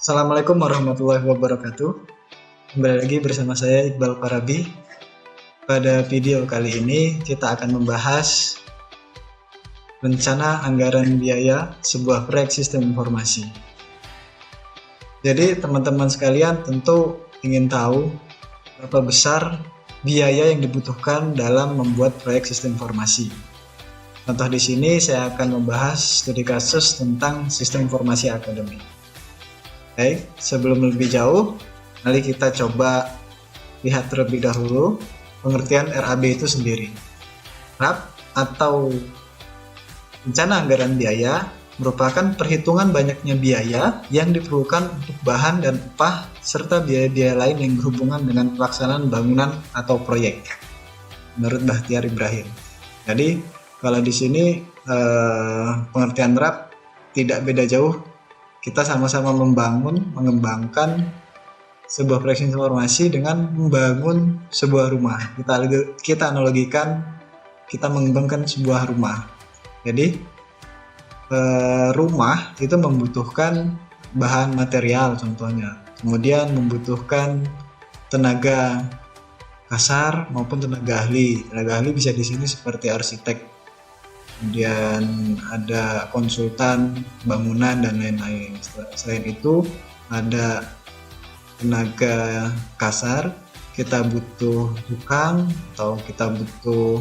Assalamualaikum warahmatullahi wabarakatuh. Kembali lagi bersama saya Iqbal Farabi. Pada video kali ini kita akan membahas rencana anggaran biaya sebuah proyek sistem informasi. Jadi teman-teman sekalian tentu ingin tahu berapa besar biaya yang dibutuhkan dalam membuat proyek sistem informasi. Contoh di sini saya akan membahas studi kasus tentang sistem informasi akademik. Baik, sebelum lebih jauh, mari kita coba lihat terlebih dahulu pengertian RAB itu sendiri. RAB atau rencana anggaran biaya merupakan perhitungan banyaknya biaya yang diperlukan untuk bahan dan upah serta biaya-biaya lain yang berhubungan dengan pelaksanaan bangunan atau proyek. Menurut Bahtiar Ibrahim. Jadi, kalau di sini pengertian RAB tidak beda jauh. Kita sama-sama mengembangkan sebuah proyek informasi dengan membangun sebuah rumah. Kita analogikan, kita mengembangkan sebuah rumah. Jadi rumah itu membutuhkan bahan material contohnya. Kemudian membutuhkan tenaga kasar maupun tenaga ahli. Tenaga ahli bisa di sini seperti arsitek. Kemudian ada konsultan bangunan dan lain-lain. Selain itu ada tenaga kasar, kita butuh tukang atau kita butuh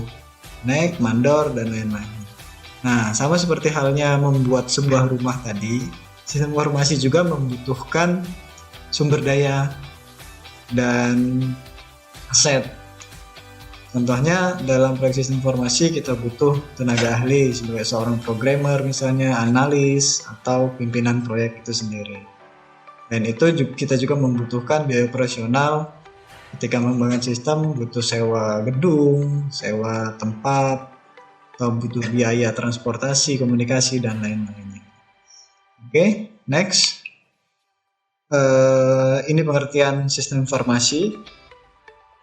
mandor dan lain-lain. Nah, sama seperti halnya membuat sebuah rumah tadi, sistem informasi juga membutuhkan sumber daya dan aset. Contohnya dalam proyek sistem informasi kita butuh tenaga ahli sebagai seorang programmer misalnya, analis, atau pimpinan proyek itu sendiri. Dan itu kita juga membutuhkan biaya operasional ketika mengembangkan sistem, butuh sewa gedung, sewa tempat, atau butuh biaya transportasi, komunikasi, dan lain-lainnya. Oke, next. Ini pengertian sistem informasi.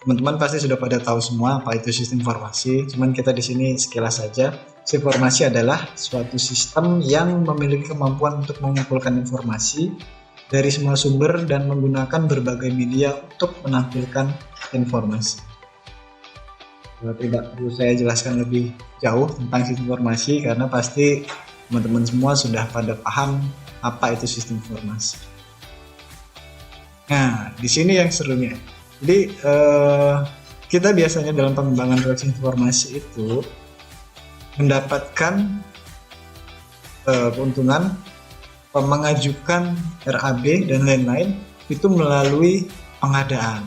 Teman-teman pasti sudah pada tahu semua apa itu sistem informasi, cuman kita di sini sekilas saja. Sistem informasi adalah suatu sistem yang memiliki kemampuan untuk mengumpulkan informasi dari semua sumber dan menggunakan berbagai media untuk menampilkan informasi. Tidak perlu saya jelaskan lebih jauh tentang sistem informasi karena pasti teman-teman semua sudah pada paham apa itu sistem informasi. Nah, di sini yang serunya. Jadi kita biasanya dalam pengembangan proyek informasi itu mendapatkan keuntungan mengajukan RAB dan lain-lain itu melalui pengadaan.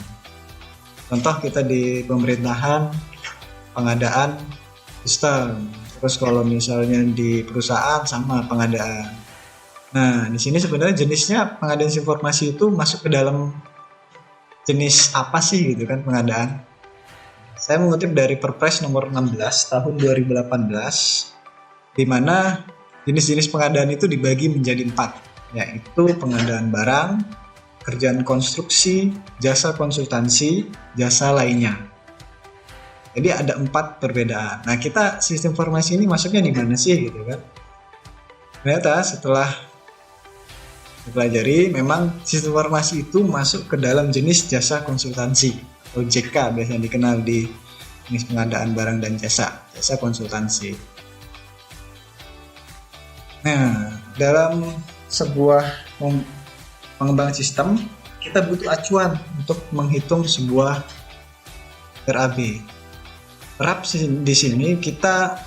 Contoh kita di pemerintahan pengadaan sistem, terus kalau misalnya di perusahaan sama pengadaan. Nah, di sini sebenarnya jenisnya pengadaan informasi itu masuk ke dalam jenis apa sih gitu kan pengadaan. Saya mengutip dari Perpres nomor 16 tahun 2018 di mana jenis-jenis pengadaan itu dibagi menjadi 4, yaitu pengadaan barang, kerjaan konstruksi, jasa konsultansi, jasa lainnya. Jadi ada 4 perbedaan. Nah, kita sistem informasi ini masuknya di mana sih gitu kan. Ternyata setelah dipelajari, memang sistem informasi itu masuk ke dalam jenis jasa konsultansi atau JK, biasanya dikenal di jenis pengadaan barang dan jasa konsultansi. Nah, dalam sebuah pengembangan sistem, kita butuh acuan untuk menghitung sebuah RAB. RAB di sini kita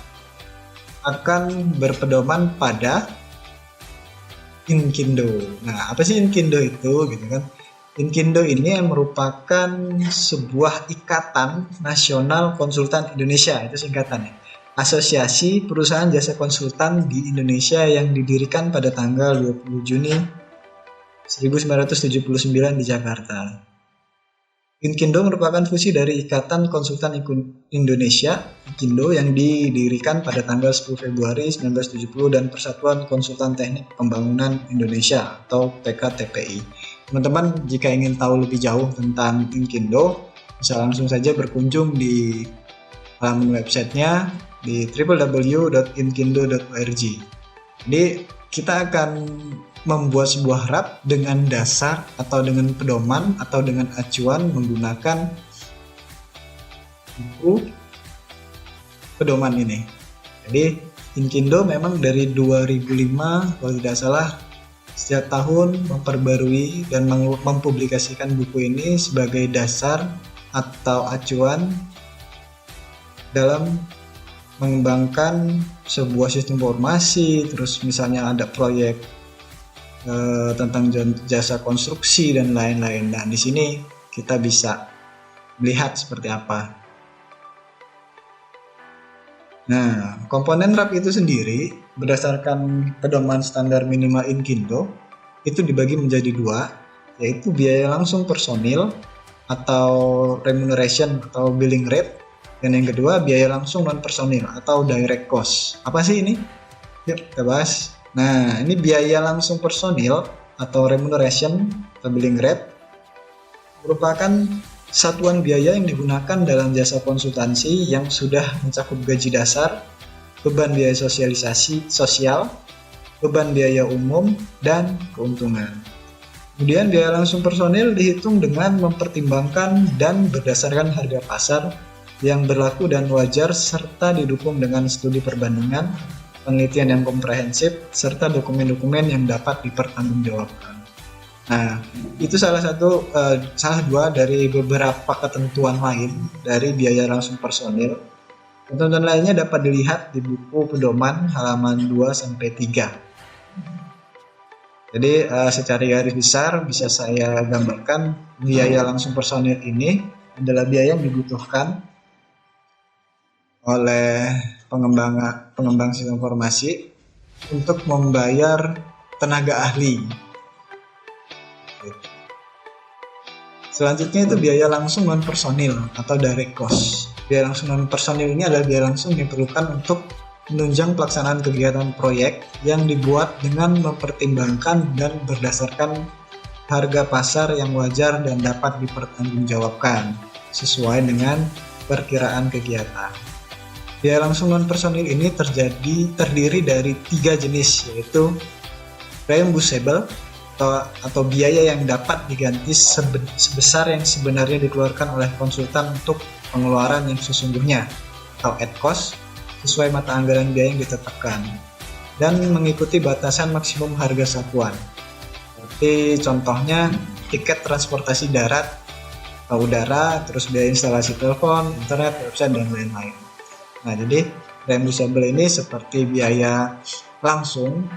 akan berpedoman pada Inkindo. Nah, apa sih Inkindo itu gitu kan? Inkindo ini merupakan sebuah ikatan nasional konsultan Indonesia, itu singkatannya. Asosiasi Perusahaan Jasa Konsultan di Indonesia yang didirikan pada tanggal 20 Juni 1979 di Jakarta. Inkindo merupakan fusi dari Ikatan Konsultan Indonesia (Ikindo) yang didirikan pada tanggal 10 Februari 1970 dan Persatuan Konsultan Teknik Pembangunan Indonesia atau PKTPI. Teman-teman jika ingin tahu lebih jauh tentang Inkindo, bisa langsung saja berkunjung di halaman websitenya di www.inkindo.org. Jadi kita akan membuat sebuah RAP dengan dasar atau dengan pedoman atau dengan acuan menggunakan buku pedoman ini. Jadi Inkindo memang dari 2005 kalau tidak salah setiap tahun memperbarui dan mempublikasikan buku ini sebagai dasar atau acuan dalam mengembangkan sebuah sistem informasi. Terus misalnya ada proyek tentang jasa konstruksi dan lain-lain. Nah, di sini kita bisa melihat seperti apa. Nah, komponen RAP itu sendiri berdasarkan pedoman standar minimal Inkindo itu dibagi menjadi dua, yaitu biaya langsung personil atau remuneration atau billing rate, dan yang kedua biaya langsung non personil atau direct cost. Apa sih ini? Yuk kita bahas. Nah, ini biaya langsung personil atau remuneration atau billing rate merupakan satuan biaya yang digunakan dalam jasa konsultansi yang sudah mencakup gaji dasar, beban biaya sosialisasi sosial, beban biaya umum, dan keuntungan. Kemudian biaya langsung personil dihitung dengan mempertimbangkan dan berdasarkan harga pasar yang berlaku dan wajar serta didukung dengan studi perbandingan, penelitian yang komprehensif, serta dokumen-dokumen yang dapat dipertanggungjawabkan. Nah, itu salah dua dari beberapa ketentuan lain dari biaya langsung personil. Ketentuan lainnya dapat dilihat di buku pedoman halaman 2-3. Jadi secara garis besar bisa saya gambarkan biaya langsung personil ini adalah biaya yang dibutuhkan oleh pengembang sistem informasi untuk membayar tenaga ahli. Selanjutnya itu biaya langsung non personil atau direct cost. Biaya langsung non personil ini adalah biaya langsung yang diperlukan untuk menunjang pelaksanaan kegiatan proyek yang dibuat dengan mempertimbangkan dan berdasarkan harga pasar yang wajar dan dapat dipertanggungjawabkan sesuai dengan perkiraan kegiatan. Biaya langsung non personil ini terdiri dari 3 jenis, yaitu reimbursable atau biaya yang dapat diganti sebesar yang sebenarnya dikeluarkan oleh konsultan untuk pengeluaran yang sesungguhnya, atau at cost, sesuai mata anggaran biaya yang ditetapkan, dan mengikuti batasan maksimum harga satuan. Seperti contohnya tiket transportasi darat, udara, terus biaya instalasi telepon, internet, website, dan lain-lain. Nah, jadi reimbursable ini seperti biaya langsung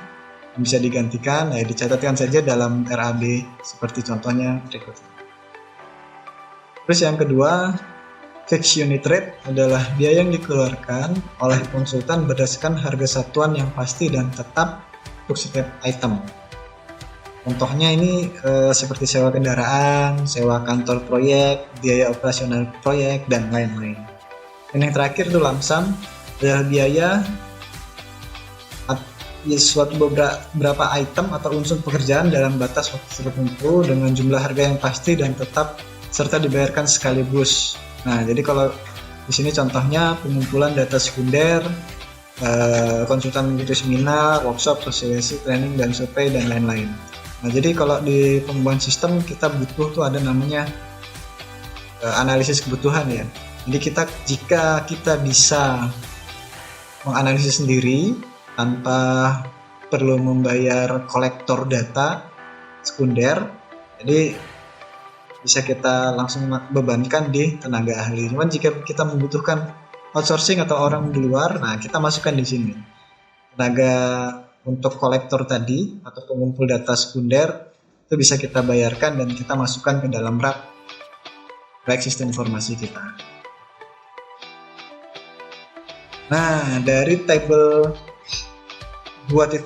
bisa digantikan, dicatatkan saja dalam RAB seperti contohnya berikut. Terus yang kedua, fixed unit rate adalah biaya yang dikeluarkan oleh konsultan berdasarkan harga satuan yang pasti dan tetap untuk setiap item. Contohnya ini seperti sewa kendaraan, sewa kantor proyek, biaya operasional proyek, dan lain-lain. Dan yang terakhir itu lump sum adalah biaya suatu beberapa item atau unsur pekerjaan dalam batas waktu tertentu dengan jumlah harga yang pasti dan tetap serta dibayarkan sekaligus. Nah, jadi kalau di sini contohnya pengumpulan data sekunder, konsultan mengikuti seminar, workshop, sosialisasi, training, dan survei, dan lain-lain. Nah, jadi kalau di pengembangan sistem kita butuh tuh ada namanya analisis kebutuhan ya. Jadi jika kita bisa menganalisis sendiri tanpa perlu membayar kolektor data sekunder, jadi bisa kita langsung bebankan di tenaga ahli. Cuman jika kita membutuhkan outsourcing atau orang di luar, nah kita masukkan di sini tenaga untuk kolektor tadi atau pengumpul data sekunder itu bisa kita bayarkan dan kita masukkan ke dalam rak sistem informasi kita. Nah, dari table 2.2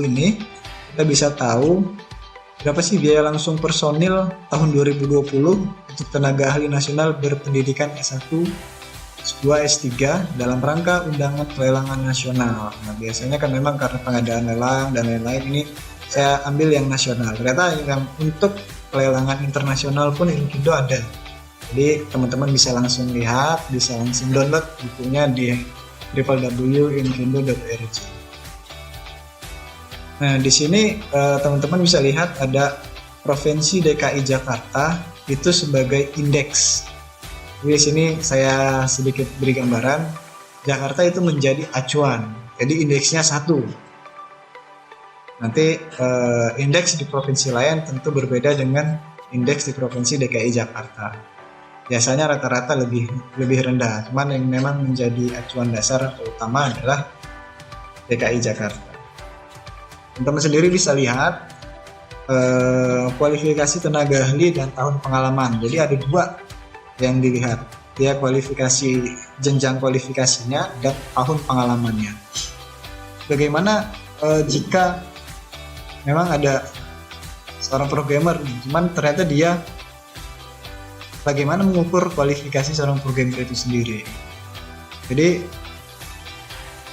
ini kita bisa tahu berapa sih biaya langsung personil tahun 2020 untuk tenaga ahli nasional berpendidikan S1, S2, S3 dalam rangka undangan pelelangan nasional. Nah, biasanya kan memang karena pengadaan lelang dan lain-lain, ini saya ambil yang nasional. Ternyata yang untuk pelelangan internasional pun Inkindo ada. Jadi teman-teman bisa langsung lihat, bisa langsung download bukunya di www.inkindo.org. Nah, di sini teman-teman bisa lihat ada Provinsi DKI Jakarta itu sebagai indeks. Jadi di sini saya sedikit beri gambaran, Jakarta itu menjadi acuan. Jadi indeksnya 1. Nanti indeks di provinsi lain tentu berbeda dengan indeks di Provinsi DKI Jakarta. Biasanya rata-rata lebih rendah, cuman yang memang menjadi acuan dasar utama adalah DKI Jakarta. Teman-teman sendiri bisa lihat kualifikasi tenaga ahli dan tahun pengalaman. Jadi ada 2 yang dilihat, dia kualifikasi, jenjang kualifikasinya dan tahun pengalamannya. Bagaimana jika memang ada seorang programmer, cuman ternyata dia, bagaimana mengukur kualifikasi seorang programmer itu sendiri. Jadi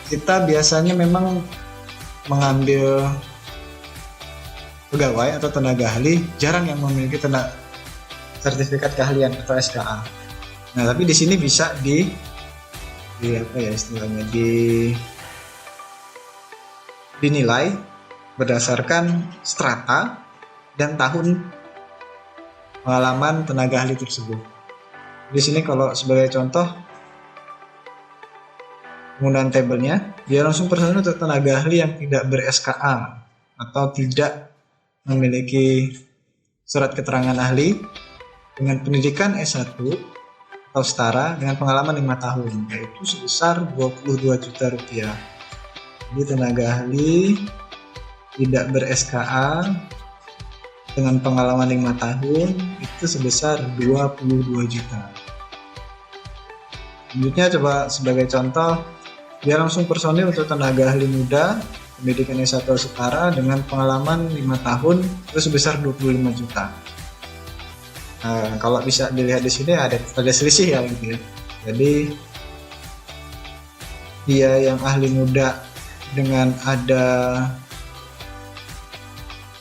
kita biasanya memang mengambil pegawai atau tenaga ahli, jarang yang memiliki sertifikat keahlian atau SKA. Nah, tapi di sini bisa dinilai berdasarkan strata dan tahun pengalaman tenaga ahli tersebut. Di sini kalau sebagai contoh penggunaan tabelnya, dia langsung personil untuk tenaga ahli yang tidak ber-SKA atau tidak memiliki surat keterangan ahli dengan pendidikan S1 atau setara dengan pengalaman 5 tahun, yaitu sebesar 22 juta rupiah. Jadi tenaga ahli tidak ber-SKA dengan pengalaman 5 tahun itu sebesar 22 juta. Selanjutnya coba sebagai contoh, dia langsung personil untuk tenaga ahli muda, pendidikan S1 setara dengan pengalaman 5 tahun itu sebesar 25 juta. Nah, kalau bisa dilihat di sini ada selisih ya gitu ya. Jadi dia yang ahli muda dengan ada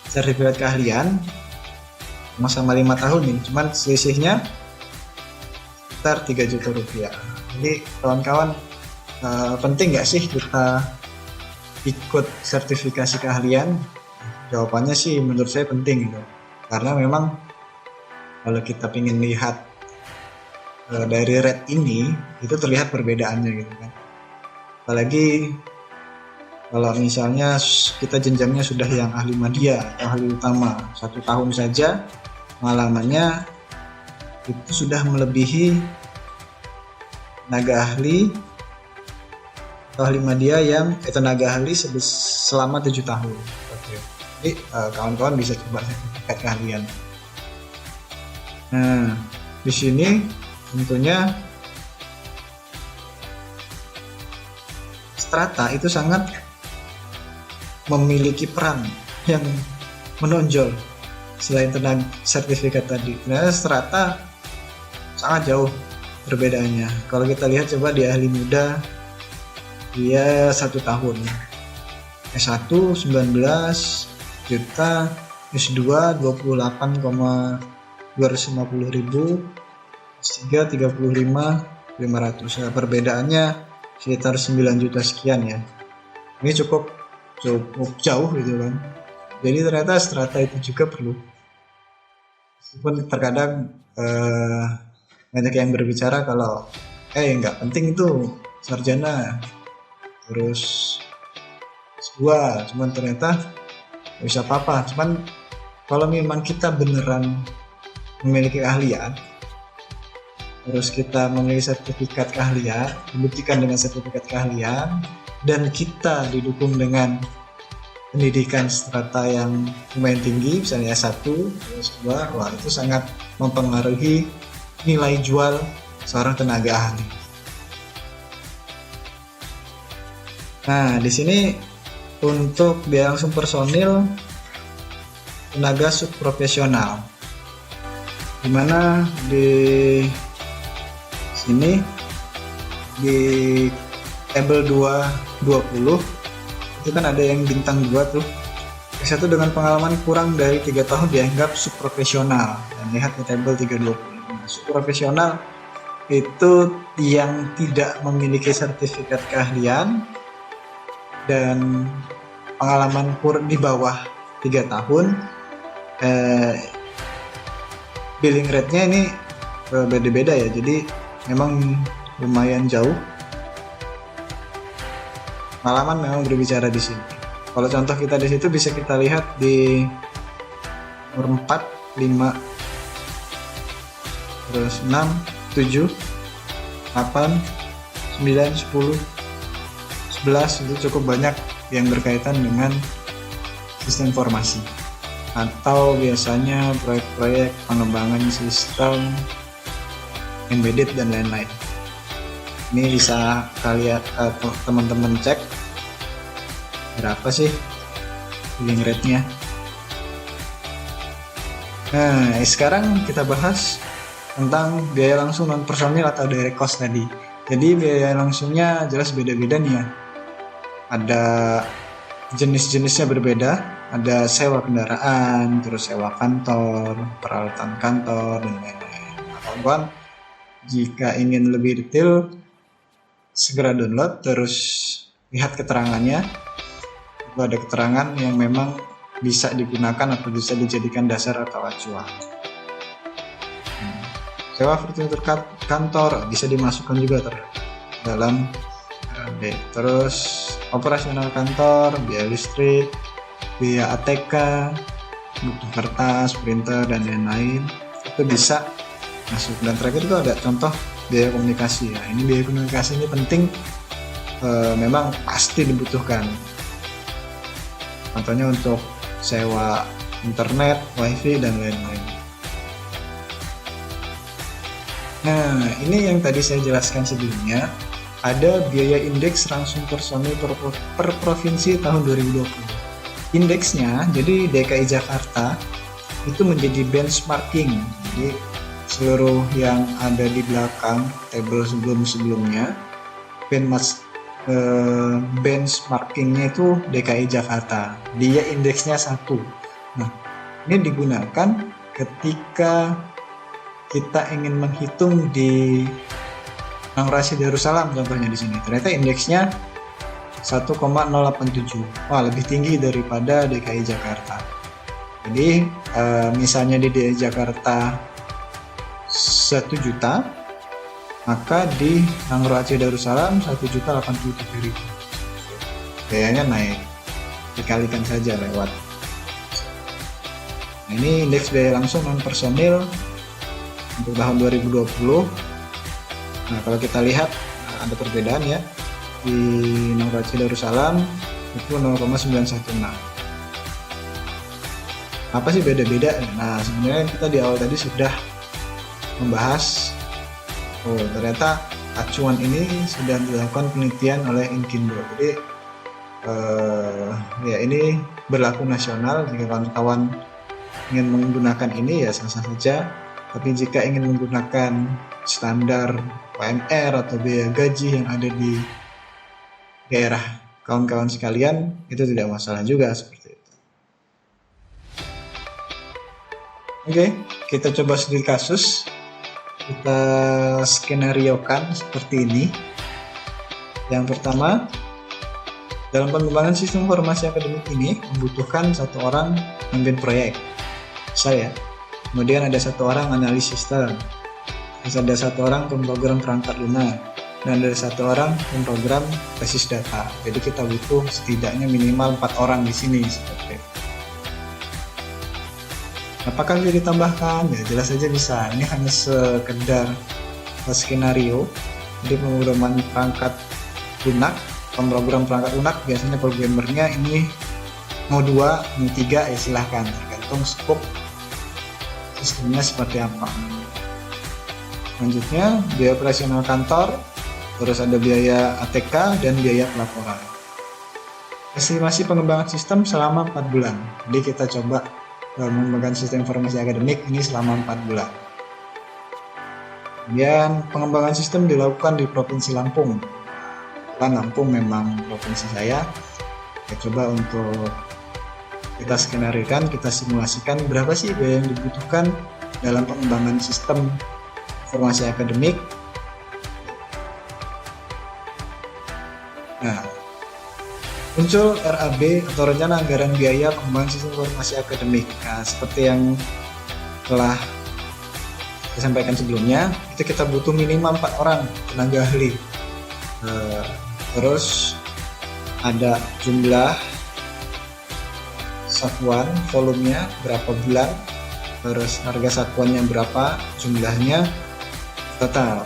sertifikat keahlian sama 5 tahun nih, cuman selisihnya sekitar 3 juta rupiah. Jadi kawan-kawan, penting nggak sih kita ikut sertifikasi keahlian? Jawabannya sih menurut saya penting gitu, karena memang kalau kita ingin lihat dari rate ini itu terlihat perbedaannya gitu kan. Apalagi kalau misalnya kita jenjangnya sudah yang ahli madya atau ahli utama 1 tahun saja, pengalamannya itu sudah melebihi tenaga ahli atau ahli madya yang tenaga ahli selama 7 tahun. Oke. Jadi kawan-kawan bisa coba sertifikat keahlian. Nah, di sini tentunya strata itu sangat memiliki peran yang menonjol selain tenaga sertifikat tadi. Nah, strata sangat jauh perbedaannya. Kalau kita lihat coba di ahli muda, dia 1 tahun, S1 19 juta, S2 28,250.000, S3 35.500. Nah, perbedaannya sekitar 9 juta sekian ya. Ini cukup jauh gitu kan. Jadi ternyata strata itu juga perlu. Meskipun terkadang banyak yang berbicara kalau nggak penting itu sarjana terus S2, cuman ternyata nggak bisa apa-apa. Cuman kalau memang kita beneran memiliki keahlian, terus kita memiliki sertifikat keahlian, dibuktikan dengan sertifikat keahlian, dan kita didukung dengan pendidikan strata yang lumayan tinggi, misalnya S1, S2, wah itu sangat mempengaruhi nilai jual seorang tenaga ahli. Nah, di sini untuk biaya langsung personil tenaga subprofesional, dimana di sini di tabel 220 itu kan ada yang bintang 2 tuh. S1 dengan pengalaman kurang dari 3 tahun dianggap subprofesional. Dan lihat di tabel 320. Nah, subprofesional itu yang tidak memiliki sertifikat keahlian dan pengalaman di bawah 3 tahun, billing rate-nya ini beda-beda ya, jadi memang lumayan jauh. Pengalaman memang berbicara di sini. Kalau contoh kita di situ bisa kita lihat di nomor 4, 5, terus 6, 7, 8, 9, 10, 11, itu cukup banyak yang berkaitan dengan sistem informasi atau biasanya proyek-proyek pengembangan sistem embedded dan lain-lain. Ini bisa kalian teman-teman cek berapa sih billing rate-nya. Nah, sekarang kita bahas tentang biaya langsung non personil atau direct cost tadi. Jadi biaya langsungnya jelas beda-beda nih ya. Ada jenis-jenisnya berbeda. Ada sewa kendaraan, terus sewa kantor, peralatan kantor, dan lain-lain. Nah, kawan-kawan, jika ingin lebih detail, segera download, terus lihat keterangannya. Itu ada keterangan yang memang bisa digunakan atau bisa dijadikan dasar atau acuan. Sewa furnitur kantor bisa dimasukkan juga dalam B. Terus operasional kantor, biaya listrik, biaya ATK, buku kertas, printer, dan lain-lain, itu bisa masuk. Dan terakhir itu ada contoh biaya komunikasi. Nah, ini biaya komunikasi ini penting, memang pasti dibutuhkan. Contohnya untuk sewa internet, wifi, dan lain-lain. Nah, ini yang tadi saya jelaskan sebelumnya. Ada biaya indeks langsung personil per provinsi tahun 2020. Indeksnya, jadi DKI Jakarta itu menjadi benchmarking. Jadi seluruh yang ada di belakang tabel sebelum-sebelumnya, benchmarkingnya itu DKI Jakarta. Dia indeksnya 1. Nah, ini digunakan ketika kita ingin menghitung di Nanggrasi Darussalam contohnya di sini. Ternyata indeksnya 1,087. Wah, lebih tinggi daripada DKI Jakarta. Jadi misalnya di DKI Jakarta 1 juta, maka di Nanggrasi Darussalam 1.087.000. Biayanya naik, dikalikan saja lewat. Nah, ini indeks biaya langsung non personil untuk tahun 2020. Nah, kalau kita lihat ada perbedaan ya. Di Nanggrasi Darussalam itu 0,916. Apa sih beda-beda? Nah, sebenarnya kita di awal tadi sudah membahas, ternyata acuan ini sudah dilakukan penelitian oleh Inkindo. Jadi ya ini berlaku nasional. Jika kawan-kawan ingin menggunakan ini ya sah-sah saja. Tapi jika ingin menggunakan standar UMR atau biaya gaji yang ada di daerah kawan-kawan sekalian, itu tidak masalah juga seperti itu. Oke, kita coba studi kasus. Kita skenariokan seperti ini. Yang pertama, dalam pengembangan sistem informasi akademik ini membutuhkan 1 orang memimpin proyek. Saya. Kemudian ada 1 orang analis sistem. Terus ada 1 orang pemrogram perangkat lunak. Dan ada 1 orang pemrogram basis data. Jadi kita butuh setidaknya minimal 4 orang di sini seperti itu. Apakah bisa ditambahkan? Ya jelas saja bisa. Ini hanya sekedar skenario. Jadi pemrograman perangkat lunak, pemrogram perangkat lunak biasanya programmernya ini mau 2, mau 3 ya silahkan, tergantung scope sistemnya seperti apa. Selanjutnya biaya operasional kantor, terus ada biaya ATK dan biaya pelaporan. Estimasi pengembangan sistem selama 4 bulan. Jadi kita coba mengembangkan sistem informasi akademik ini selama 4 bulan. Kemudian pengembangan sistem dilakukan di Provinsi Lampung. Lampung memang provinsi saya. Kita coba untuk kita skenarikan, kita simulasikan berapa sih biaya yang dibutuhkan dalam pengembangan sistem informasi akademik. Nah, muncul RAB atau Rencana Anggaran Biaya Pengembangan Sistem Informasi Akademik. Nah, seperti yang telah saya sampaikan sebelumnya, itu kita butuh minimal 4 orang tenaga ahli. Terus ada jumlah satuan, volumenya berapa bulan, terus harga satuannya berapa, jumlahnya, total.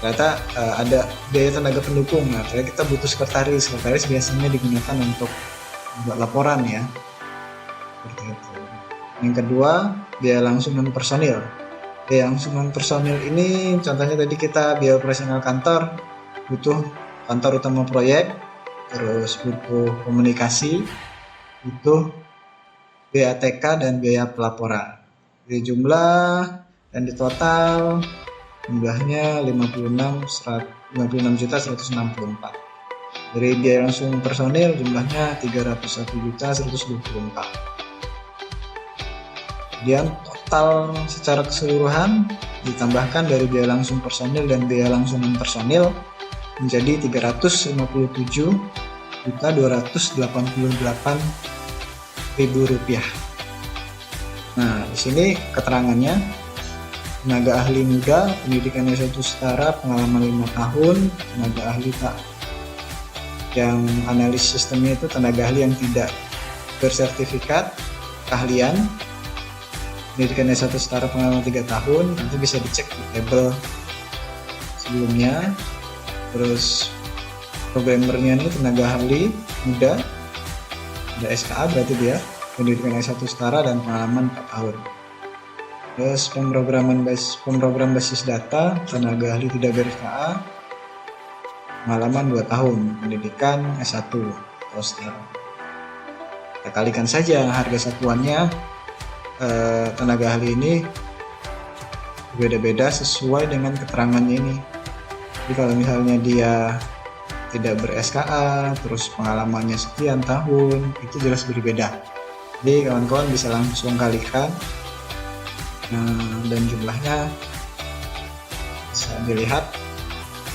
Ternyata ada biaya tenaga pendukung. Nah, ternyata kita butuh sekretaris. Sekretaris biasanya digunakan untuk buat laporan ya. Seperti itu. Yang kedua, biaya langsung non personil. Biaya langsung non personil ini contohnya tadi kita biaya operasional kantor, butuh kantor utama proyek, terus butuh komunikasi, butuh biaya TK dan biaya pelaporan. Di jumlah dan di total jumlahnya 56.164. Dari biaya langsung personil jumlahnya 301.124. Kemudian total secara keseluruhan ditambahkan dari biaya langsung personil dan biaya langsung non personil menjadi 357.288.000 rupiah. Nah, di sini keterangannya, tenaga ahli muda, pendidikan S1 setara, pengalaman 5 tahun, tenaga ahli tak yang analis sistemnya itu tenaga ahli yang tidak bersertifikat keahlian, pendidikan S1 setara, pengalaman 3 tahun, nanti bisa dicek di tabel sebelumnya. Terus programmernya ini tenaga ahli muda, ada SKA berarti dia, pendidikan S1 setara dan pengalaman 4 tahun. Terus pemrogram basis data, tenaga ahli tidak ber-SKA, pengalaman 2 tahun, pendidikan S1 atau setara. Kita kalikan saja harga satuannya. Tenaga ahli ini beda-beda sesuai dengan keterangannya ini. Jadi kalau misalnya dia tidak ber-SKA, terus pengalamannya sekian tahun, itu jelas berbeda. Jadi kawan-kawan bisa langsung kalikan, dan jumlahnya bisa dilihat.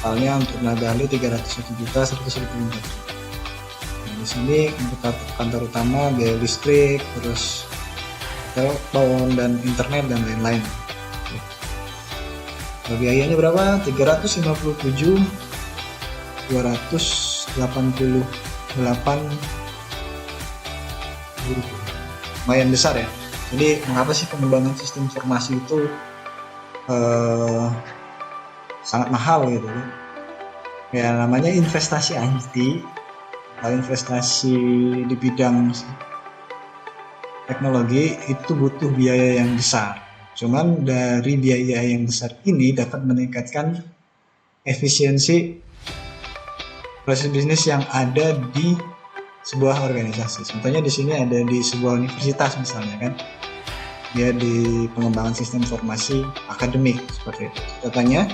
Totalnya untuk tenaga ahli 301.124. Nah, di sini untuk kantor utama biaya listrik, terus telepon dan internet dan lain-lain. Biayanya berapa? 357.288. Lumayan besar ya. Jadi mengapa sih pengembangan sistem informasi itu sangat mahal gitu kan? Ya namanya investasi IT, investasi di bidang teknologi itu butuh biaya yang besar. Cuman dari biaya yang besar ini dapat meningkatkan efisiensi proses bisnis yang ada di sebuah organisasi. Contohnya di sini ada di sebuah universitas misalnya kan, dia di pengembangan sistem informasi akademik seperti itu. Contohnya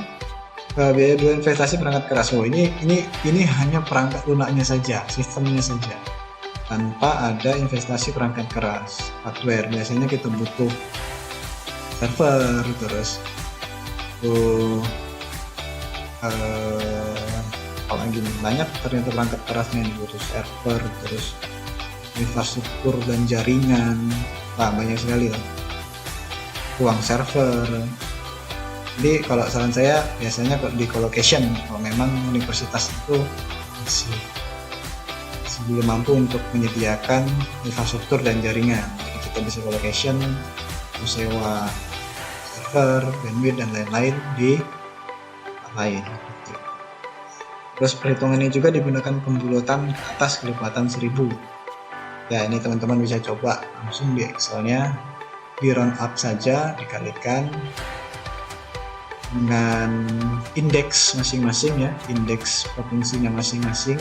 biaya dua investasi perangkat keras. Ini hanya perangkat lunaknya saja, sistemnya saja, tanpa ada investasi perangkat keras, hardware. Biasanya kita butuh server, terus apalagi banyak ternyata perangkat kerasnya yang butuh server, terus infrastruktur dan jaringan, banyak sekali lah, uang server. Jadi kalau saran saya biasanya di colocation, kalau memang universitas itu masih belum mampu untuk menyediakan infrastruktur dan jaringan, jadi kita bisa colocation, sewa server, bandwidth dan lain-lain di tempat lain. Terus perhitungannya juga digunakan pembulutan ke atas kelipatan 1000. Ya ini teman-teman bisa coba langsung di Excelnya, di round up saja, dikalikan dengan indeks masing-masing ya, indeks provinsinya masing-masing,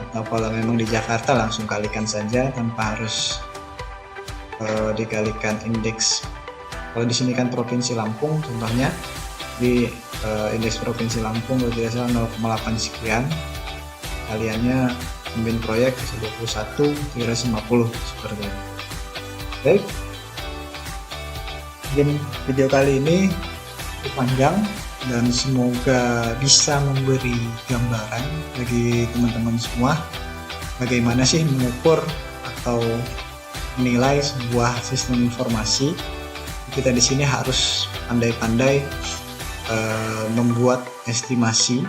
atau kalau memang di Jakarta langsung kalikan saja tanpa harus dikalikan indeks. Kalau di sini kan provinsi Lampung contohnya, di indeks provinsi Lampung kalau tidak salah 0,8 sekian, kaliannya pemimpin proyek 21 350 seperti itu. Baik, mungkin video kali ini cukup panjang dan semoga bisa memberi gambaran bagi teman-teman semua bagaimana sih mengukur atau menilai sebuah sistem informasi. Kita di sini harus pandai-pandai membuat estimasi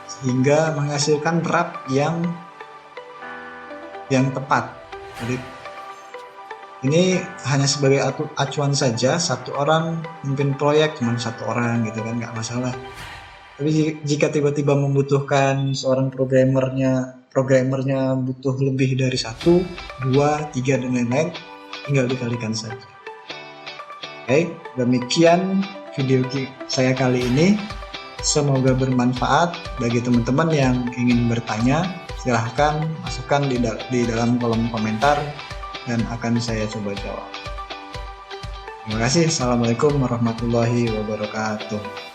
sehingga menghasilkan RAP yang tepat. Jadi ini hanya sebagai acuan saja, satu orang memimpin proyek cuma satu orang gitu kan, nggak masalah. Tapi jika tiba-tiba membutuhkan seorang programmernya butuh lebih dari 1, 2, 3 dan lain-lain, tinggal dikalikan saja. Oke, demikian video saya kali ini. Semoga bermanfaat bagi teman-teman yang ingin bertanya. Silahkan masukkan di dalam kolom komentar dan akan saya coba jawab. Terima kasih. Assalamualaikum warahmatullahi wabarakatuh.